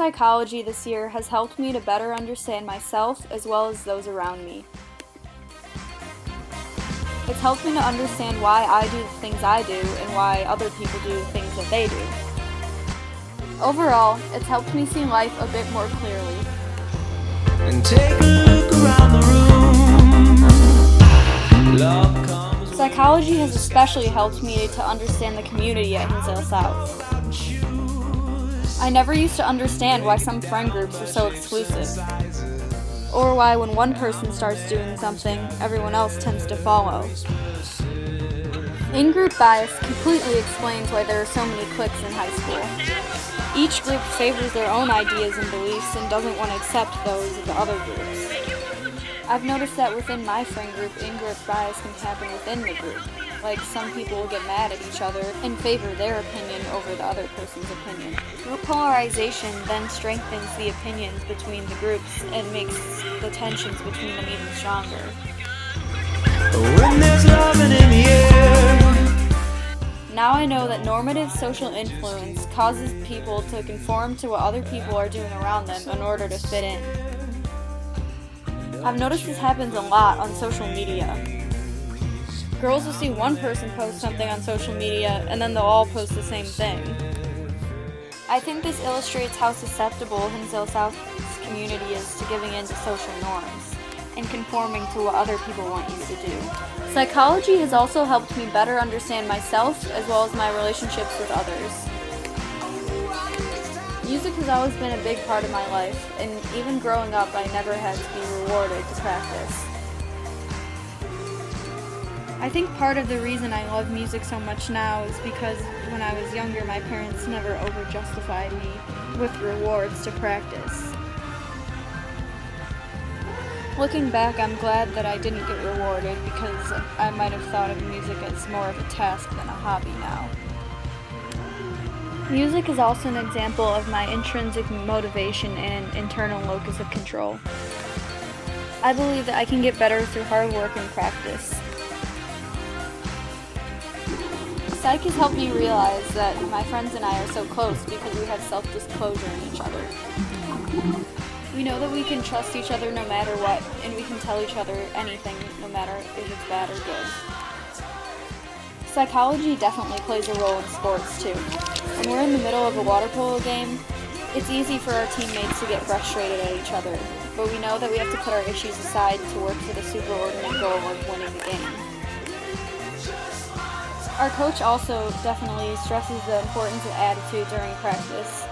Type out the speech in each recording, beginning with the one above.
psychology this year has helped me to better understand myself as well as those around me. It's helped me to understand why I do the things I do and why other people do the things that they do. Overall, it's helped me see life a bit more clearly. And take a look around the room. Love comes. Psychology has especially helped me to understand the community at Hinsdale South. I never used to understand why some friend groups were so exclusive, or why when one person starts doing something, everyone else tends to follow. In-group bias completely explains why there are so many cliques in high school. Each group favors their own ideas and beliefs and doesn't want to accept those of the other groups. I've noticed that within my friend group, in-group bias can happen within the group. Like, some people will get mad at each other and favor their opinion over the other person's opinion. Group polarization then strengthens the opinions between the groups and makes the tensions between them even stronger. When there's loving in the air. Now I know that normative social influence causes people to conform to what other people are doing around them in order to fit in. I've noticed this happens a lot on social media. Girls will see one person post something on social media and then they'll all post the same thing. I think this illustrates how susceptible Hinsdale South's community is to giving in to social norms and conforming to what other people want you to do. Psychology has also helped me better understand myself as well as my relationships with others. Music has always been a big part of my life, and even growing up I never had to be rewarded to practice. I think part of the reason I love music so much now is because when I was younger my parents never over-justified me with rewards to practice. Looking back, I'm glad that I didn't get rewarded because I might have thought of music as more of a task than a hobby now. Music is also an example of my intrinsic motivation and an internal locus of control. I believe that I can get better through hard work and practice. Psych has helped me realize that my friends and I are so close because we have self-disclosure in each other. We know that we can trust each other no matter what, and we can tell each other anything no matter if it's bad or good. Psychology definitely plays a role in sports too. When we're in the middle of a water polo game, it's easy for our teammates to get frustrated at each other, but we know that we have to put our issues aside to work for the superordinate goal of winning the game. Our coach also definitely stresses the importance of attitude during practice.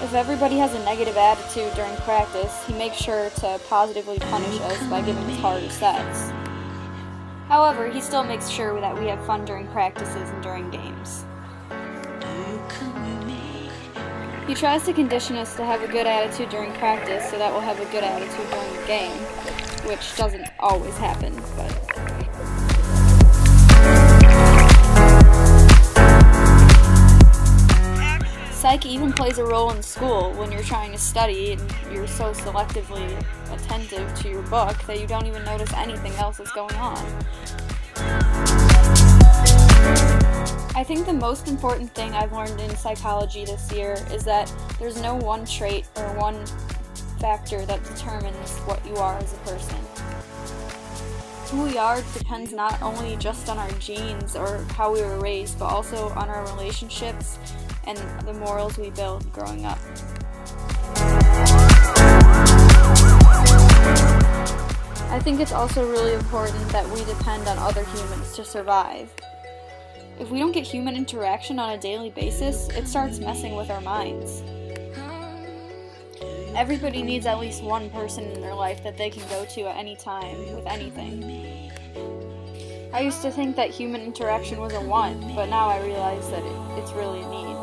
If everybody has a negative attitude during practice, he makes sure to positively punish us by giving us harder sets. However, he still makes sure that we have fun during practices and during games. He tries to condition us to have a good attitude during practice so that we'll have a good attitude during the game, which doesn't always happen, but... Psych even plays a role in school when you're trying to study and you're so selectively attentive to your book that you don't even notice anything else that's going on. I think the most important thing I've learned in psychology this year is that there's no one trait or one factor that determines what you are as a person. Who we are depends not only just on our genes or how we were raised, but also on our relationships and the morals we build growing up. I think it's also really important that we depend on other humans to survive. If we don't get human interaction on a daily basis, it starts messing with our minds. Everybody needs at least one person in their life that they can go to at any time with anything. I used to think that human interaction was a want, but now I realize that it's really a need.